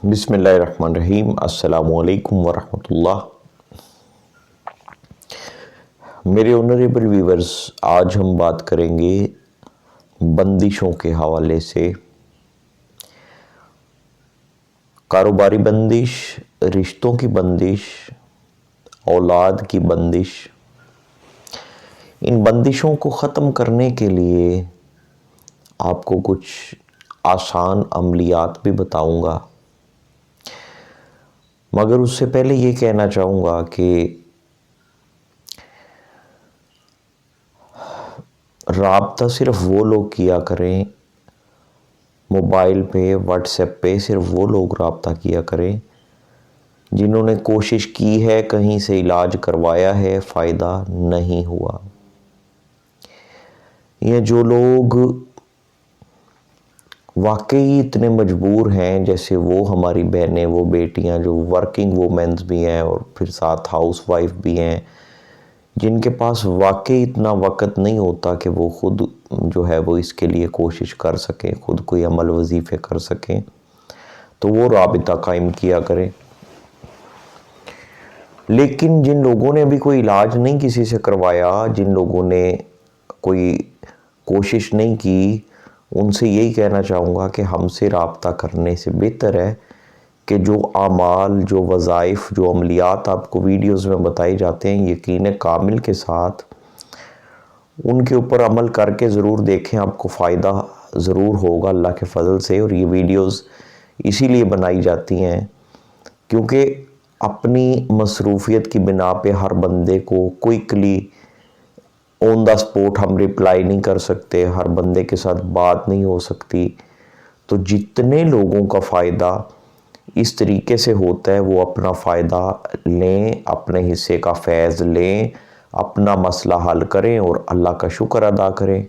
بسم اللہ الرحمن الرحیم۔ السلام علیکم ورحمۃ اللہ۔ میرے آنریبل ویورز، آج ہم بات کریں گے بندشوں کے حوالے سے۔ کاروباری بندش، رشتوں کی بندش، اولاد کی بندش۔ ان بندشوں کو ختم کرنے کے لیے آپ کو کچھ آسان عملیات بھی بتاؤں گا، مگر اس سے پہلے یہ کہنا چاہوں گا کہ رابطہ صرف وہ لوگ کیا کریں، موبائل پہ واٹس ایپ پہ صرف وہ لوگ رابطہ کیا کریں جنہوں نے کوشش کی ہے، کہیں سے علاج کروایا ہے، فائدہ نہیں ہوا۔ یہ جو لوگ واقعی اتنے مجبور ہیں، جیسے وہ ہماری بہنیں، وہ بیٹیاں جو ورکنگ وومنز بھی ہیں اور پھر ساتھ ہاؤس وائف بھی ہیں، جن کے پاس واقعی اتنا وقت نہیں ہوتا کہ وہ خود جو ہے وہ اس کے لیے کوشش کر سکیں، خود کوئی عمل وظیفے کر سکیں، تو وہ رابطہ قائم کیا کریں۔ لیکن جن لوگوں نے ابھی کوئی علاج نہیں کسی سے کروایا، جن لوگوں نے کوئی کوشش نہیں کی، ان سے یہی کہنا چاہوں گا کہ ہم سے رابطہ کرنے سے بہتر ہے کہ جو اعمال، جو وظائف، جو عملیات آپ کو ویڈیوز میں بتائی جاتے ہیں، یقین کامل کے ساتھ ان کے اوپر عمل کر کے ضرور دیکھیں، آپ کو فائدہ ضرور ہوگا اللہ کے فضل سے۔ اور یہ ویڈیوز اسی لیے بنائی جاتی ہیں کیونکہ اپنی مصروفیت کی بنا پہ ہر بندے کو کوئکلی آن دا سپوٹ ہم رپلائی نہیں کر سکتے، ہر بندے کے ساتھ بات نہیں ہو سکتی، تو جتنے لوگوں کا فائدہ اس طریقے سے ہوتا ہے وہ اپنا فائدہ لیں، اپنے حصے کا فیض لیں، اپنا مسئلہ حل کریں اور اللہ کا شکر ادا کریں۔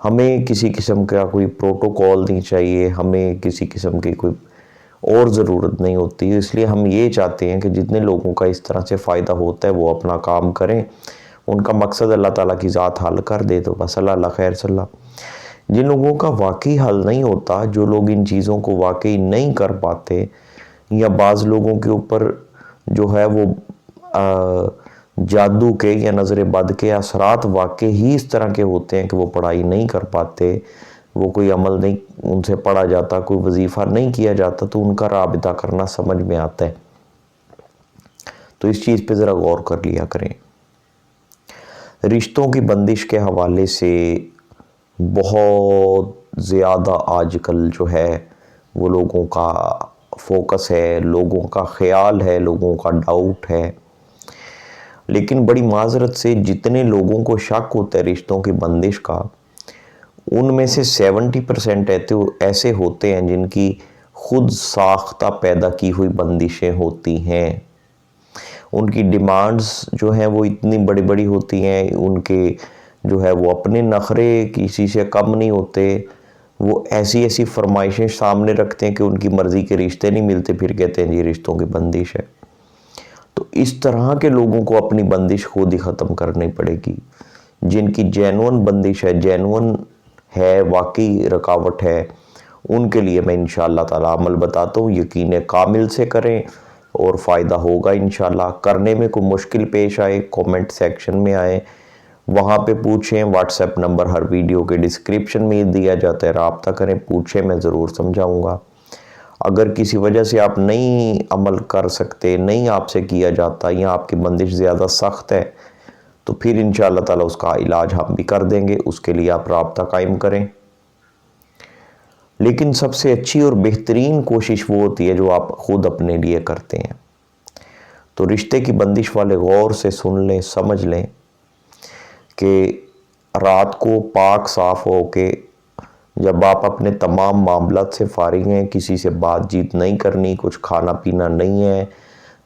ہمیں کسی قسم کا کوئی پروٹوکول نہیں چاہیے، ہمیں کسی قسم کی کوئی اور ضرورت نہیں ہوتی۔ اس لیے ہم یہ چاہتے ہیں کہ جتنے لوگوں کا اس طرح سے فائدہ ہوتا ہے وہ اپنا کام کریں، ان کا مقصد اللہ تعالیٰ کی ذات حل کر دے، تو بس اللہ خیر صلی اللہ۔ جن لوگوں کا واقعی حل نہیں ہوتا، جو لوگ ان چیزوں کو واقعی نہیں کر پاتے، یا بعض لوگوں کے اوپر جو ہے وہ جادو کے یا نظر بد کے اثرات واقعی ہی اس طرح کے ہوتے ہیں کہ وہ پڑھائی نہیں کر پاتے، وہ کوئی عمل نہیں ان سے پڑھا جاتا، کوئی وظیفہ نہیں کیا جاتا، تو ان کا رابطہ کرنا سمجھ میں آتا ہے۔ تو اس چیز پہ ذرا غور کر لیا کریں۔ رشتوں کی بندش کے حوالے سے بہت زیادہ آج کل جو ہے وہ لوگوں کا فوکس ہے، لوگوں کا خیال ہے، لوگوں کا ڈاؤٹ ہے، لیکن بڑی معذرت سے جتنے لوگوں کو شک ہوتا ہے رشتوں کی بندش کا، ان میں سے 70% ایسے ہوتے ہیں جن کی خود ساختہ پیدا کی ہوئی بندشیں ہوتی ہیں۔ ان کی ڈیمانڈز جو ہیں وہ اتنی بڑی بڑی ہوتی ہیں، ان کے جو ہے وہ اپنے نخرے کسی سے کم نہیں ہوتے، وہ ایسی ایسی فرمائشیں سامنے رکھتے ہیں کہ ان کی مرضی کے رشتے نہیں ملتے، پھر کہتے ہیں یہ رشتوں کی بندش ہے۔ تو اس طرح کے لوگوں کو اپنی بندش خود ہی ختم کرنی پڑے گی۔ جن کی جینون بندش ہے، جینون ہے، واقعی رکاوٹ ہے، ان کے لیے میں انشاءاللہ تعالیٰ عمل بتاتا ہوں، یقین کامل سے کریں اور فائدہ ہوگا انشاءاللہ۔ کرنے میں کوئی مشکل پیش آئے، کومنٹ سیکشن میں آئے، وہاں پہ پوچھیں، واٹس ایپ نمبر ہر ویڈیو کے ڈسکرپشن میں دیا جاتا ہے، رابطہ کریں، پوچھیں، میں ضرور سمجھاؤں گا۔ اگر کسی وجہ سے آپ نہیں عمل کر سکتے، نہیں آپ سے کیا جاتا، یا آپ کی بندش زیادہ سخت ہے، تو پھر انشاءاللہ تعالیٰ اس کا علاج ہم بھی کر دیں گے، اس کے لیے آپ رابطہ قائم کریں۔ لیکن سب سے اچھی اور بہترین کوشش وہ ہوتی ہے جو آپ خود اپنے لیے کرتے ہیں۔ تو رشتے کی بندش والے غور سے سن لیں، سمجھ لیں کہ رات کو پاک صاف ہو کے جب آپ اپنے تمام معاملات سے فارغ ہیں، کسی سے بات چیت نہیں کرنی، کچھ کھانا پینا نہیں ہے،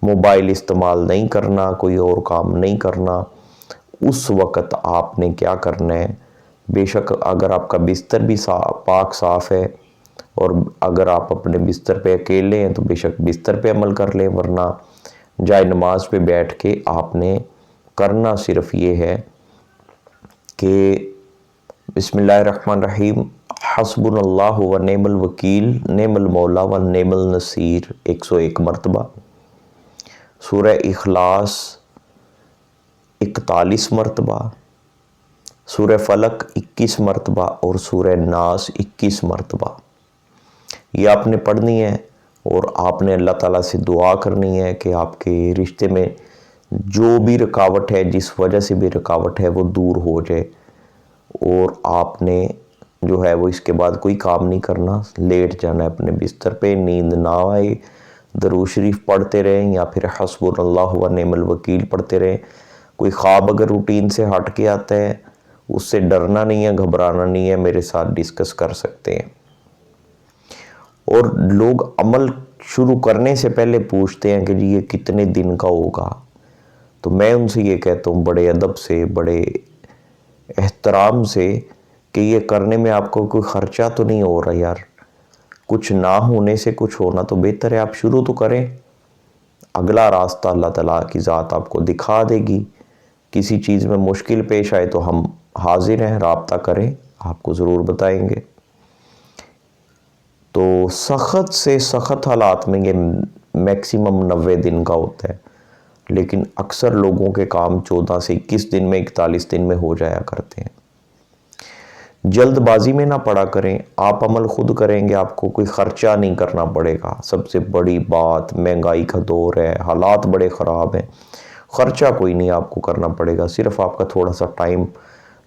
موبائل استعمال نہیں کرنا، کوئی اور کام نہیں کرنا، اس وقت آپ نے کیا کرنا ہے؟ بے شک اگر آپ کا بستر بھی پاک صاف ہے، اور اگر آپ اپنے بستر پہ اکیلے ہیں تو بے شک بستر پہ عمل کر لیں، ورنہ جائے نماز پہ بیٹھ کے آپ نے کرنا صرف یہ ہے کہ بسم اللہ الرحمن الرحیم، حسبنا اللہ و نعم الوکیل نعم المولا و نعم النصیر 101 مرتبہ، سورہ اخلاص 41 مرتبہ، سورہ فلق 21 مرتبہ اور سورہ ناس 21 مرتبہ. یہ آپ نے پڑھنی ہے اور آپ نے اللہ تعالیٰ سے دعا کرنی ہے کہ آپ کے رشتے میں جو بھی رکاوٹ ہے، جس وجہ سے بھی رکاوٹ ہے، وہ دور ہو جائے. اور آپ نے جو ہے وہ اس کے بعد کوئی کام نہیں کرنا، لیٹ جانا ہے اپنے بستر پہ، نیند نہ آئے، درود شریف پڑھتے رہیں یا پھر حسبنا اللہ و نعم الوکیل پڑھتے رہیں. کوئی خواب اگر روٹین سے ہٹ کے آتا ہے، اس سے ڈرنا نہیں ہے، گھبرانا نہیں ہے، میرے ساتھ ڈسکس کر سکتے ہیں. اور لوگ عمل شروع کرنے سے پہلے پوچھتے ہیں کہ جی یہ کتنے دن کا ہوگا، تو میں ان سے یہ کہتا ہوں بڑے ادب سے، بڑے احترام سے، کہ یہ کرنے میں آپ کو کوئی خرچہ تو نہیں ہو رہا یار. کچھ نہ ہونے سے کچھ ہونا تو بہتر ہے. آپ شروع تو کریں، اگلا راستہ اللہ تعالیٰ کی ذات آپ کو دکھا دے گی. کسی چیز میں مشکل پیش آئے تو ہم حاضر ہیں، رابطہ کریں، آپ کو ضرور بتائیں گے. تو سخت سے سخت حالات میں یہ میکسیمم 90 دن کا ہوتا ہے، لیکن اکثر لوگوں کے کام 14 سے 21 دن میں، 41 دن میں ہو جایا کرتے ہیں. جلد بازی میں نہ پڑا کریں، آپ عمل خود کریں گے، آپ کو کوئی خرچہ نہیں کرنا پڑے گا. سب سے بڑی بات، مہنگائی کا دور ہے، حالات بڑے خراب ہیں، خرچہ کوئی نہیں آپ کو کرنا پڑے گا. صرف آپ کا تھوڑا سا ٹائم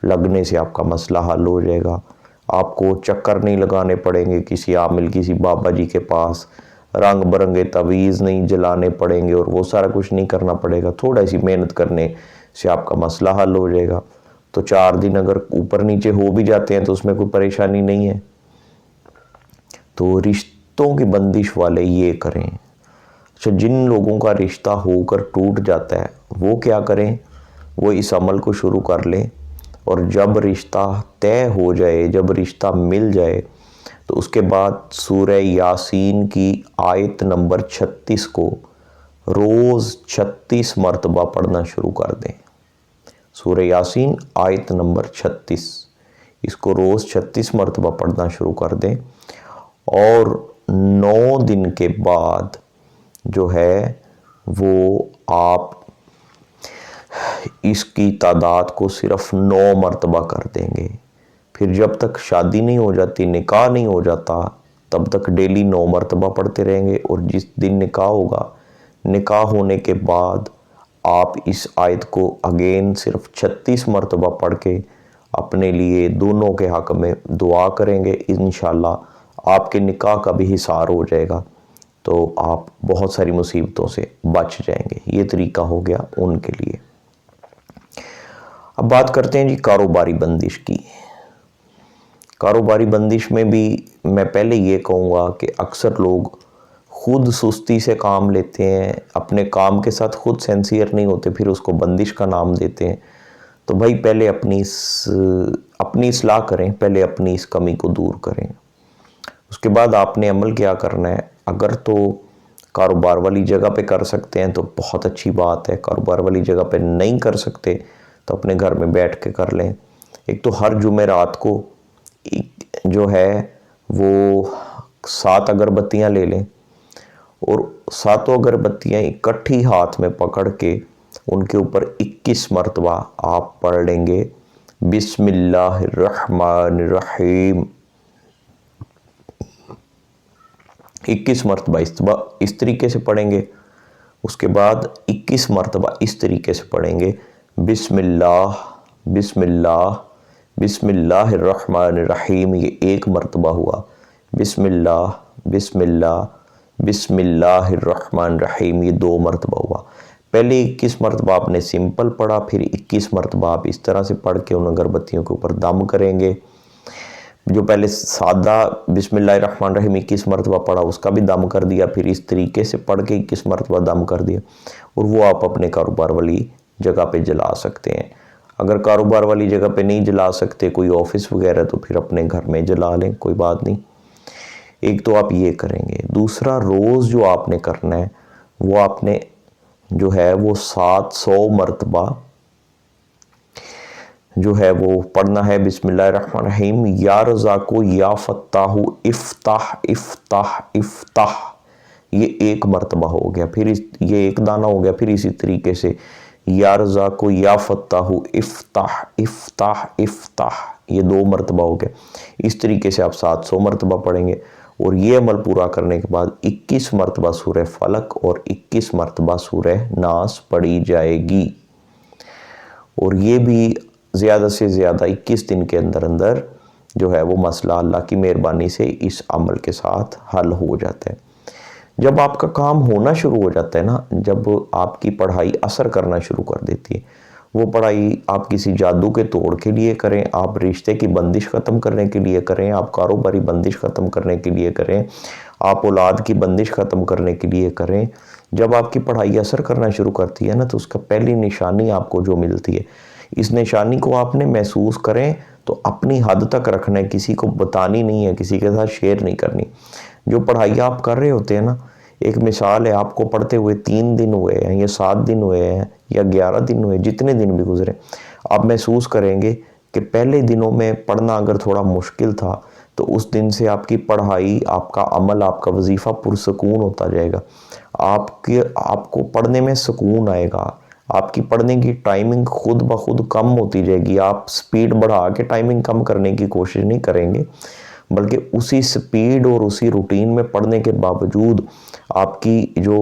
لگنے سے آپ کا مسئلہ حل ہو جائے گا. آپ کو چکر نہیں لگانے پڑیں گے کسی عامل، کسی بابا جی کے پاس، رنگ برنگے تعویذ نہیں جلانے پڑیں گے، اور وہ سارا کچھ نہیں کرنا پڑے گا. تھوڑا سی محنت کرنے سے آپ کا مسئلہ حل ہو جائے گا. تو 4 دن اگر اوپر نیچے ہو بھی جاتے ہیں تو اس میں کوئی پریشانی نہیں ہے. تو رشتوں کی بندش والے یہ کریں. اچھا، جن لوگوں کا رشتہ ہو کر ٹوٹ جاتا ہے وہ کیا کریں؟ وہ اس عمل کو شروع کر لیں، اور جب رشتہ طے ہو جائے، جب رشتہ مل جائے، تو اس کے بعد سورہ یاسین کی آیت نمبر 36 کو روز 36 مرتبہ پڑھنا شروع کر دیں. سورہ یاسین آیت نمبر 36، اس کو روز 36 مرتبہ پڑھنا شروع کر دیں. اور 9 دن کے بعد جو ہے وہ آپ اس کی تعداد کو صرف 9 مرتبہ کر دیں گے. پھر جب تک شادی نہیں ہو جاتی، نکاح نہیں ہو جاتا، تب تک ڈیلی 9 مرتبہ پڑھتے رہیں گے. اور جس دن نکاح ہوگا، نکاح ہونے کے بعد آپ اس آیت کو اگین صرف 36 مرتبہ پڑھ کے اپنے لیے دونوں کے حق میں دعا کریں گے. انشاءاللہ آپ کے نکاح کا بھی حصار ہو جائے گا، تو آپ بہت ساری مصیبتوں سے بچ جائیں گے. یہ طریقہ ہو گیا ان کے لیے. اب بات کرتے ہیں جی کاروباری بندش کی. کاروباری بندش میں بھی میں پہلے یہ کہوں گا کہ اکثر لوگ خود سستی سے کام لیتے ہیں، اپنے کام کے ساتھ خود سینسیئر نہیں ہوتے، پھر اس کو بندش کا نام دیتے ہیں. تو بھائی پہلے اپنی اصلاح کریں، پہلے اپنی اس کمی کو دور کریں. اس کے بعد آپ نے عمل کیا کرنا ہے. اگر تو کاروبار والی جگہ پہ کر سکتے ہیں تو بہت اچھی بات ہے. کاروبار والی جگہ پہ نہیں کر سکتے تو اپنے گھر میں بیٹھ کے کر لیں. ایک تو ہر جمعرات کو جو ہے وہ 7 اگربتیاں لے لیں، اور 7 اگربتیاں اکٹھی ہاتھ میں پکڑ کے ان کے اوپر 21 مرتبہ آپ پڑھ لیں گے بسم اللہ الرحمن الرحیم. 21 مرتبہ اس طریقے سے پڑھیں گے. اس کے بعد 21 مرتبہ اس طریقے سے پڑھیں گے بسم اللہ بسم اللہ بسم اللہ الرحمن الرحیم. یہ 1 مرتبہ ہوا. بسم اللہ بسم اللہ بسم اللہ الرحمن الرحیم، یہ 2 مرتبہ ہوا. پہلے 21 مرتبہ آپ نے سمپل پڑھا، پھر 21 مرتبہ آپ اس طرح سے پڑھ کے ان اگربتیوں کے اوپر دم کریں گے. جو پہلے سادہ بسم اللہ الرحمن الرحیم 21 مرتبہ پڑھا، اس کا بھی دم کر دیا، پھر اس طریقے سے پڑھ کے 21 مرتبہ دم کر دیا، اور وہ آپ اپنے کاروبار والی جگہ پہ جلا سکتے ہیں. اگر کاروبار والی جگہ پہ نہیں جلا سکتے، کوئی آفس وغیرہ، تو پھر اپنے گھر میں جلا لیں، کوئی بات نہیں. ایک تو آپ یہ کریں گے. دوسرا، روز جو آپ نے کرنا ہے وہ آپ نے جو ہے وہ 700 مرتبہ جو ہے وہ پڑھنا ہے بسم اللہ الرحمن الرحیم، یا رزاق یا فتاح افتح افتح افتح، یہ ایک مرتبہ ہو گیا، پھر یہ ایک دانہ ہو گیا، پھر اسی طریقے سے یا رزاق یا فتاح افتح افتح افتح، یہ 2 مرتبہ ہو گیا۔ اس طریقے سے آپ 700 مرتبہ پڑھیں گے، اور یہ عمل پورا کرنے کے بعد 21 مرتبہ سورہ فلق اور 21 مرتبہ سورہ ناس پڑھی جائے گی، اور یہ بھی زیادہ سے زیادہ 21 دن کے اندر اندر جو ہے وہ مسئلہ اللہ کی مہربانی سے اس عمل کے ساتھ حل ہو جاتا ہے۔ جب آپ کا کام ہونا شروع ہو جاتا ہے نا، جب آپ کی پڑھائی اثر کرنا شروع کر دیتی ہے، وہ پڑھائی آپ کسی جادو کے توڑ کے لیے کریں، آپ رشتے کی بندش ختم کرنے کے لیے کریں، آپ کاروباری بندش ختم کرنے کے لیے کریں، آپ اولاد کی بندش ختم کرنے کے لیے کریں، جب آپ کی پڑھائی اثر کرنا شروع کرتی ہے نا، تو اس کا پہلی نشانی آپ کو جو ملتی ہے، اس نشانی کو آپ نے محسوس کریں تو اپنی حد تک رکھنا ہے، کسی کو بتانی نہیں ہے، کسی کے ساتھ شیئر نہیں کرنی۔ جو پڑھائی آپ کر رہے ہوتے ہیں نا، ایک مثال ہے، آپ کو پڑھتے ہوئے 3 دن ہوئے ہیں یا 7 دن ہوئے ہیں یا 11 دن ہوئے، جتنے دن بھی گزرے، آپ محسوس کریں گے کہ پہلے دنوں میں پڑھنا اگر تھوڑا مشکل تھا تو اس دن سے آپ کی پڑھائی، آپ کا عمل، آپ کا وظیفہ پرسکون ہوتا جائے گا، آپ کو پڑھنے میں سکون آئے گا، آپ کی پڑھنے کی ٹائمنگ خود بخود کم ہوتی جائے گی، آپ سپیڈ بڑھا کے ٹائمنگ کم کرنے کی کوشش نہیں کریں گے، بلکہ اسی سپیڈ اور اسی روٹین میں پڑھنے کے باوجود آپ کی جو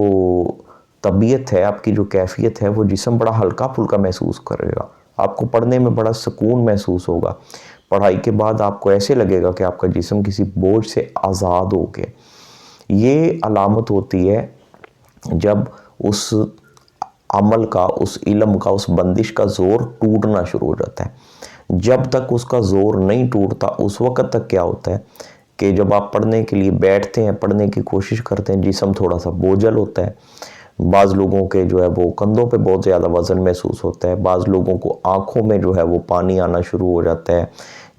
طبیعت ہے، آپ کی جو کیفیت ہے، وہ جسم بڑا ہلکا پھلکا محسوس کرے گا، آپ کو پڑھنے میں بڑا سکون محسوس ہوگا، پڑھائی کے بعد آپ کو ایسے لگے گا کہ آپ کا جسم کسی بوجھ سے آزاد ہو گیا۔ یہ علامت ہوتی ہے جب اس عمل کا، اس علم کا، اس بندش کا زور ٹوٹنا شروع ہو جاتا ہے۔ جب تک اس کا زور نہیں ٹوٹتا، اس وقت تک کیا ہوتا ہے کہ جب آپ پڑھنے کے لیے بیٹھتے ہیں، پڑھنے کی کوشش کرتے ہیں، جسم تھوڑا سا بوجھل ہوتا ہے، بعض لوگوں کے جو ہے وہ کندھوں پہ بہت زیادہ وزن محسوس ہوتا ہے، بعض لوگوں کو آنکھوں میں جو ہے وہ پانی آنا شروع ہو جاتا ہے،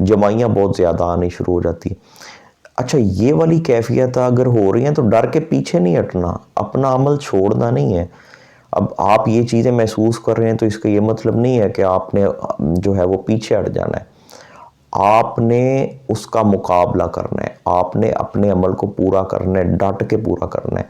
جمائیاں بہت زیادہ آنی شروع ہو جاتی ہیں۔ اچھا، یہ والی کیفیت اگر ہو رہی ہیں تو ڈر کے پیچھے نہیں ہٹنا، اپنا عمل چھوڑنا نہیں ہے۔ اب آپ یہ چیزیں محسوس کر رہے ہیں تو اس کا یہ مطلب نہیں ہے کہ آپ نے جو ہے وہ پیچھے ہٹ جانا ہے، آپ نے اس کا مقابلہ کرنا ہے، آپ نے اپنے عمل کو پورا کرنا ہے، ڈٹ کے پورا کرنا ہے۔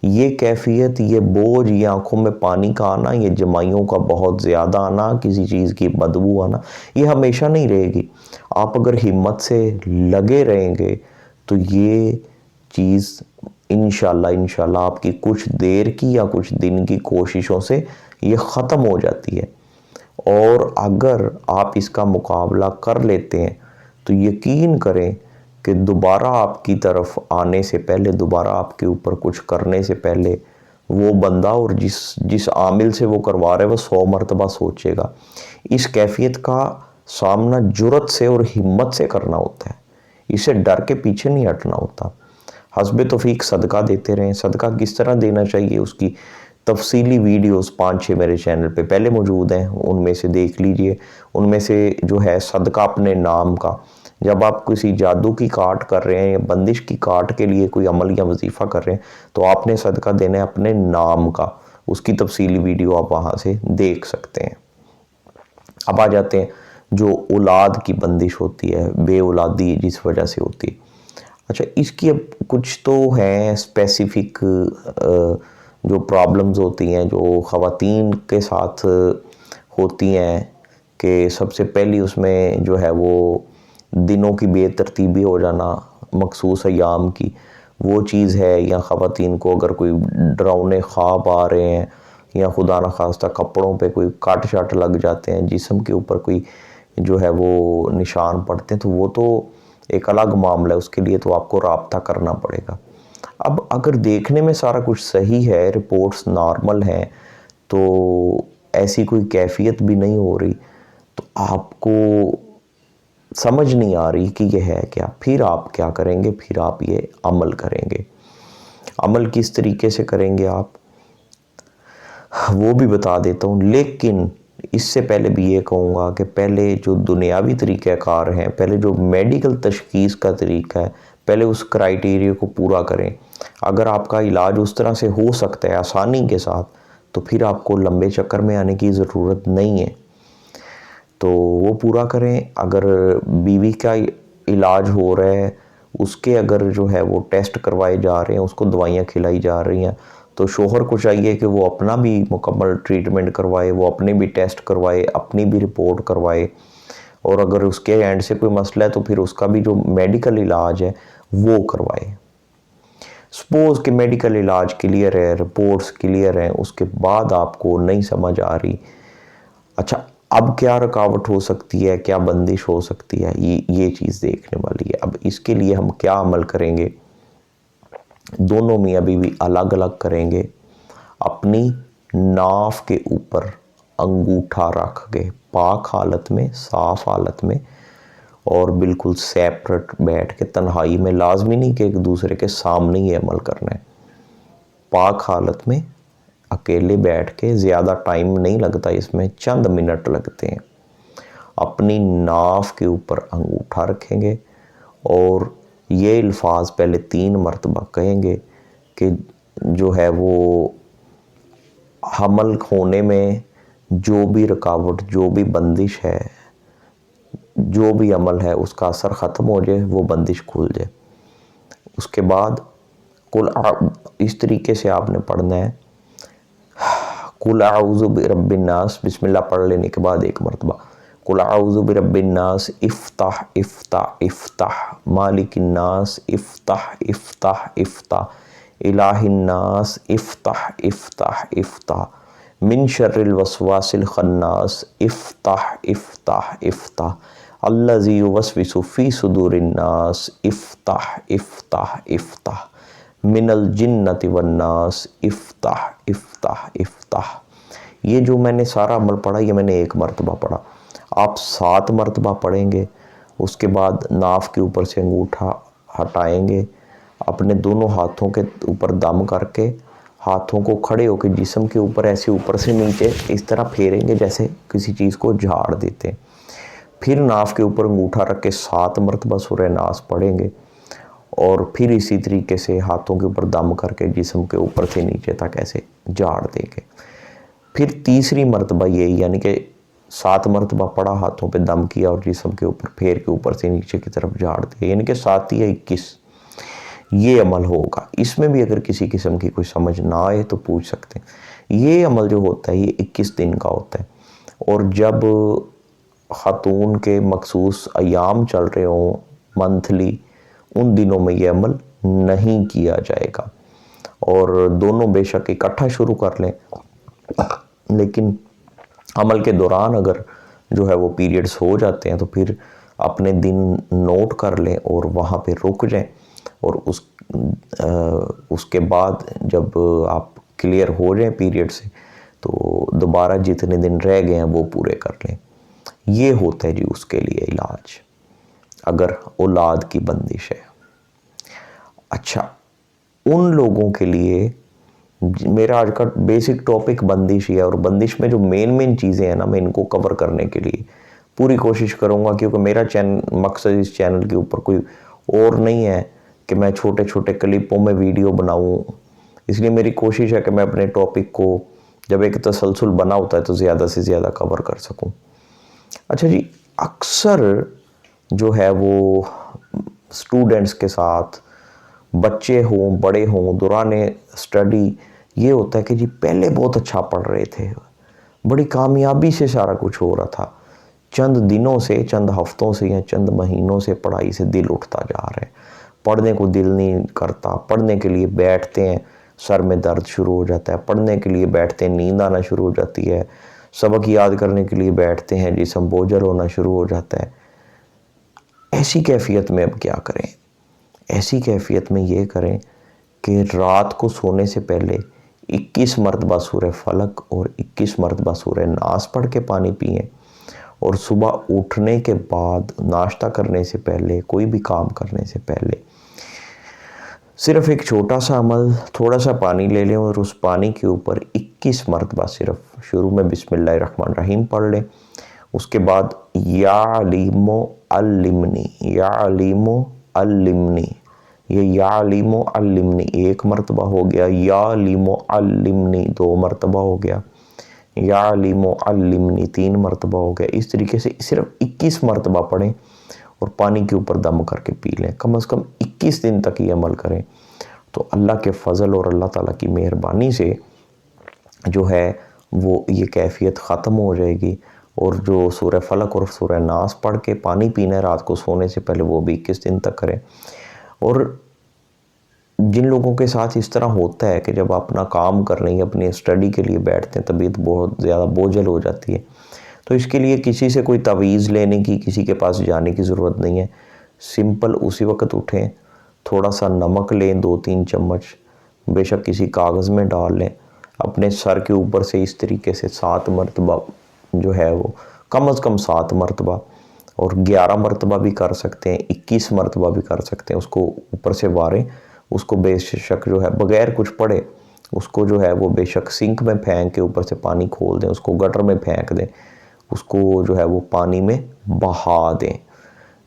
یہ کیفیت، یہ بوجھ، یہ آنکھوں میں پانی کا آنا، یہ جمائیوں کا بہت زیادہ آنا، کسی چیز کی بدبو آنا، یہ ہمیشہ نہیں رہے گی۔ آپ اگر ہمت سے لگے رہیں گے تو یہ چیز انشاءاللہ آپ کی کچھ دیر کی یا کچھ دن کی کوششوں سے یہ ختم ہو جاتی ہے، اور اگر آپ اس کا مقابلہ کر لیتے ہیں تو یقین کریں کہ دوبارہ آپ کی طرف آنے سے پہلے، دوبارہ آپ کے اوپر کچھ کرنے سے پہلے، وہ بندہ اور جس عامل سے وہ کروا رہے وہ 100 مرتبہ سوچے گا۔ اس کیفیت کا سامنا جرأت سے اور ہمت سے کرنا ہوتا ہے، اسے ڈر کے پیچھے نہیں ہٹنا ہوتا۔ حسب توفیق صدقہ دیتے رہیں۔ صدقہ کس طرح دینا چاہیے، اس کی تفصیلی ویڈیوز 5-6 میرے چینل پہ پہلے موجود ہیں، ان میں سے دیکھ لیجئے۔ ان میں سے جو ہے صدقہ اپنے نام کا، جب آپ کسی جادو کی کاٹ کر رہے ہیں یا بندش کی کاٹ کے لیے کوئی عمل یا وظیفہ کر رہے ہیں تو آپ نے صدقہ دینا ہے اپنے نام کا، اس کی تفصیلی ویڈیو آپ وہاں سے دیکھ سکتے ہیں۔ اب آ جاتے ہیں جو اولاد کی بندش ہوتی ہے، بے اولادی جس وجہ سے ہوتی ہے۔ اچھا، اس کی اب کچھ تو ہیں اسپیسیفک جو پرابلمز ہوتی ہیں جو خواتین کے ساتھ ہوتی ہیں، کہ سب سے پہلی اس میں جو ہے وہ دنوں کی بے ترتیبی ہو جانا مخصوص ایام کی، وہ چیز ہے، یا خواتین کو اگر کوئی ڈراؤنے خواب آ رہے ہیں یا خدا نخواستہ کپڑوں پہ کوئی کاٹ شاٹ لگ جاتے ہیں، جسم کے اوپر کوئی جو ہے وہ نشان پڑتے ہیں، تو وہ تو ایک الگ معاملہ ہے، اس کے لیے تو آپ کو رابطہ کرنا پڑے گا۔ اب اگر دیکھنے میں سارا کچھ صحیح ہے، رپورٹس نارمل ہیں، تو ایسی کوئی کیفیت بھی نہیں ہو رہی، تو آپ کو سمجھ نہیں آ رہی کہ یہ ہے کیا، پھر آپ کیا کریں گے؟ پھر آپ یہ عمل کریں گے۔ عمل کس طریقے سے کریں گے آپ، وہ بھی بتا دیتا ہوں، لیکن اس سے پہلے بھی یہ کہوں گا کہ پہلے جو دنیاوی طریقہ کار ہیں، پہلے جو میڈیکل تشخیص کا طریقہ ہے، پہلے اس کرائیٹیریا کو پورا کریں۔ اگر آپ کا علاج اس طرح سے ہو سکتا ہے آسانی کے ساتھ، تو پھر آپ کو لمبے چکر میں آنے کی ضرورت نہیں ہے۔ تو وہ پورا کریں. اگر بیوی کا علاج ہو رہا ہے اس کے اگر جو ہے وہ ٹیسٹ کروائے جا رہے ہیں, اس کو دوائیاں کھلائی جا رہی ہیں, تو شوہر کو چاہیے کہ وہ اپنا بھی مکمل ٹریٹمنٹ کروائے, وہ اپنے بھی ٹیسٹ کروائے, اپنی بھی رپورٹ کروائے. اور اگر اس کے اینڈ سے کوئی مسئلہ ہے تو پھر اس کا بھی جو میڈیکل علاج ہے وہ کروائے. سپوز کہ میڈیکل علاج کلیئر ہے, رپورٹس کلیئر ہیں, اس کے بعد آپ کو نہیں سمجھ آ رہی اچھا اب کیا رکاوٹ ہو سکتی ہے, کیا بندش ہو سکتی ہے, یہ چیز دیکھنے والی ہے. اب اس کے لیے ہم کیا عمل کریں گے, دونوں میاں بیوی الگ الگ کریں گے. اپنی ناف کے اوپر انگوٹھا رکھ کے پاک حالت میں, صاف حالت میں, اور بالکل سیپریٹ بیٹھ کے تنہائی میں, لازمی نہیں کہ ایک دوسرے کے سامنے ہی عمل کرنا ہے, پاک حالت میں اکیلے بیٹھ کے, زیادہ ٹائم نہیں لگتا اس میں, چند منٹ لگتے ہیں. اپنی ناف کے اوپر انگوٹھا رکھیں گے اور یہ الفاظ پہلے 3 مرتبہ کہیں گے کہ جو ہے وہ حمل ہونے میں جو بھی رکاوٹ, جو بھی بندش ہے, جو بھی عمل ہے اس کا اثر ختم ہو جائے, وہ بندش کھل جائے. اس کے بعد اس طریقے سے آپ نے پڑھنا ہے, قل اعوذ برب الناس, بسم اللہ پڑھ لینے کے بعد 1 مرتبہ قل اعوذ برب الناس افتح افتح افتح مالک الناس افتح افتح افتح الہ الناس افتح افتح افتح من شر الوسواس الخناس افتح افتح افتح الذی یوسوس فی صدور الناس افتح افتح افتح من الجنۃ والناس افتح افتح افتح. یہ جو میں نے سارا عمل پڑھا یہ میں نے 1 مرتبہ پڑھا, آپ 7 مرتبہ پڑھیں گے. اس کے بعد ناف کے اوپر سے انگوٹھا ہٹائیں گے, اپنے دونوں ہاتھوں کے اوپر دم کر کے ہاتھوں کو کھڑے ہو کے جسم کے اوپر ایسے اوپر سے نیچے اس طرح پھیریں گے جیسے کسی چیز کو جھاڑ دیتے ہیں. پھر ناف کے اوپر انگوٹھا رکھ کے 7 مرتبہ سورہ ناس پڑھیں گے, اور پھر اسی طریقے سے ہاتھوں کے اوپر دم کر کے جسم کے اوپر سے نیچے تک ایسے جھاڑ دیں گے. پھر تیسری مرتبہ یہی, یعنی کہ 7 مرتبہ پڑھا, ہاتھوں پہ دم کیا اور جسم کے اوپر پھیر کے اوپر سے نیچے کی طرف جھاڑ دیا, یعنی کہ 7 یا 21 یہ عمل ہوگا. اس میں بھی اگر کسی قسم کی کوئی سمجھ نہ آئے تو پوچھ سکتے ہیں. یہ عمل جو ہوتا ہے یہ 21 دن کا ہوتا ہے, اور جب خاتون کے مخصوص ایام چل رہے ہوں منتھلی, ان دنوں میں یہ عمل نہیں کیا جائے گا. اور دونوں بے شک اکٹھا شروع کر لیں, لیکن عمل کے دوران اگر جو ہے وہ پیریڈز ہو جاتے ہیں تو پھر اپنے دن نوٹ کر لیں اور وہاں پہ رک جائیں, اور اس کے بعد جب آپ کلیئر ہو جائیں پیریڈ سے تو دوبارہ جتنے دن رہ گئے ہیں وہ پورے کر لیں. یہ ہوتا ہے جی اس کے لیے علاج اگر اولاد کی بندش ہے. اچھا, ان لوگوں کے لیے میرا آج کا بیسک ٹاپک بندش ہی ہے, اور بندش میں جو مین چیزیں ہیں نا, میں ان کو کور کرنے کے لیے پوری کوشش کروں گا, کیونکہ میرا مقصد اس چینل کے اوپر کوئی اور نہیں ہے کہ میں چھوٹے چھوٹے کلپوں میں ویڈیو بناؤں. اس لیے میری کوشش ہے کہ میں اپنے ٹاپک کو جب ایک تسلسل بنا ہوتا ہے تو زیادہ سے زیادہ کور کر سکوں. اچھا جی, اکثر جو ہے وہ اسٹوڈنٹس کے ساتھ, بچے ہوں بڑے ہوں, دوران اسٹڈی یہ ہوتا ہے کہ جی پہلے بہت اچھا پڑھ رہے تھے, بڑی کامیابی سے سارا کچھ ہو رہا تھا, چند دنوں سے, چند ہفتوں سے یا چند مہینوں سے پڑھائی سے دل اٹھتا جا رہا ہے, پڑھنے کو دل نہیں کرتا, پڑھنے کے لیے بیٹھتے ہیں سر میں درد شروع ہو جاتا ہے, پڑھنے کے لیے بیٹھتے ہیں نیند آنا شروع ہو جاتی ہے, سبق یاد کرنے کے لیے بیٹھتے ہیں جسم بوجھل ہونا شروع ہو جاتا ہے. ایسی کیفیت میں اب کیا کریں؟ ایسی کیفیت میں یہ کریں کہ رات کو سونے سے پہلے 21 مرتبہ سورہ فلق اور 21 مرتبہ سورہ ناس پڑھ کے پانی پئیں, اور صبح اٹھنے کے بعد ناشتہ کرنے سے پہلے, کوئی بھی کام کرنے سے پہلے صرف ایک چھوٹا سا عمل, تھوڑا سا پانی لے لیں اور اس پانی کے اوپر 21 مرتبہ صرف شروع میں بسم اللہ الرحمن الرحیم پڑھ لیں. اس کے بعد یا علیم علمنی, یا علیم علمنی, یہ یا علیم علمنی 1 مرتبہ ہو گیا, یا علیم علمنی 2 مرتبہ ہو گیا, یا علیم علمنی 3 مرتبہ ہو گیا. اس طریقے سے صرف 21 مرتبہ پڑھیں اور پانی کے اوپر دم کر کے پی لیں. کم از کم 21 دن تک یہ عمل کریں تو اللہ کے فضل اور اللہ تعالیٰ کی مہربانی سے جو ہے وہ یہ کیفیت ختم ہو جائے گی. اور جو سورہ فلق اور سورہ ناس پڑھ کے پانی پینا ہے رات کو سونے سے پہلے وہ بھی 21 دن تک کریں. اور جن لوگوں کے ساتھ اس طرح ہوتا ہے کہ جب اپنا کام کر رہے ہیں اپنی اسٹڈی کے لیے بیٹھتے ہیں طبیعت بہت زیادہ بوجھل ہو جاتی ہے تو اس کے لیے کسی سے کوئی تعویذ لینے کی کسی کے پاس جانے کی ضرورت نہیں ہے. سمپل اسی وقت اٹھیں, تھوڑا سا نمک لیں 2-3 چمچ, بے شک کسی کاغذ میں ڈال لیں, اپنے سر کے اوپر سے اس طریقے سے 7 مرتبہ جو ہے وہ کم از کم 7 مرتبہ اور 11 مرتبہ بھی کر سکتے ہیں, 21 مرتبہ بھی کر سکتے ہیں. اس کو اوپر سے واریں, اس کو بے شک جو ہے بغیر کچھ پڑے اس کو جو ہے وہ بے شک سنک میں پھینک کے اوپر سے پانی کھول دیں, اس کو گٹر میں پھینک دیں, اس کو جو ہے وہ پانی میں بہا دیں.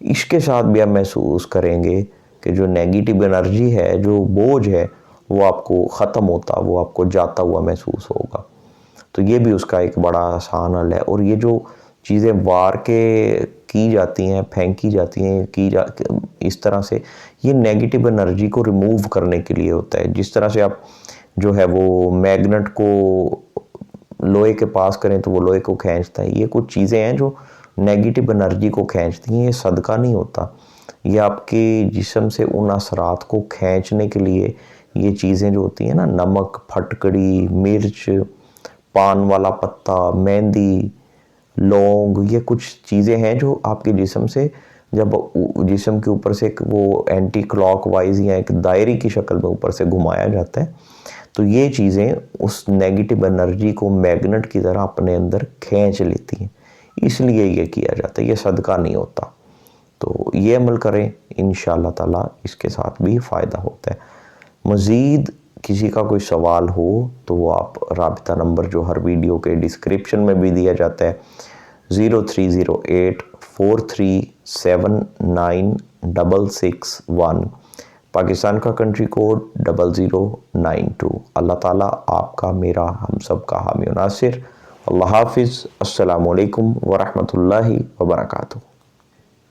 اس کے ساتھ بھی آپ محسوس کریں گے کہ جو نیگیٹو انرجی ہے, جو بوجھ ہے, وہ آپ کو ختم ہوتا, وہ آپ کو جاتا ہوا محسوس ہوگا. تو یہ بھی اس کا ایک بڑا آسان حل ہے. اور یہ جو چیزیں وار کے کی جاتی ہیں, پھینکی جاتی ہیں, اس طرح سے یہ نیگیٹو انرجی کو ریموو کرنے کے لیے ہوتا ہے. جس طرح سے آپ جو ہے وہ میگنٹ کو لوہے کے پاس کریں تو وہ لوہے کو کھینچتا ہے, یہ کچھ چیزیں ہیں جو نیگیٹو انرجی کو کھینچتی ہیں. یہ صدقہ نہیں ہوتا, یہ آپ کے جسم سے ان اثرات کو کھینچنے کے لیے یہ چیزیں جو ہوتی ہیں نا, نمک, پھٹکڑی, مرچ, پان والا پتا, مہندی, لونگ, یہ کچھ چیزیں ہیں جو آپ کے جسم سے جب جسم کے اوپر سے وہ اینٹی کلاک وائز یا ایک دائرے کی شکل میں اوپر سے گھمایا جاتا ہے تو یہ چیزیں اس نیگیٹو انرجی کو میگنٹ کی طرح اپنے اندر کھینچ لیتی ہیں, اس لیے یہ کیا جاتا ہے. یہ صدقہ نہیں ہوتا. تو یہ عمل کریں, انشاءاللہ تعالیٰ اس کے ساتھ بھی فائدہ ہوتا ہے. مزید کسی کا کوئی سوال ہو تو وہ آپ رابطہ نمبر جو ہر ویڈیو کے ڈسکرپشن میں بھی دیا جاتا ہے 030843796661, پاکستان کا کنٹری کوڈ 0092. اللہ تعالیٰ آپ کا, میرا, ہم سب کا حامی و ناصر. اللہ حافظ. السلام علیکم ورحمۃ اللہ وبرکاتہ.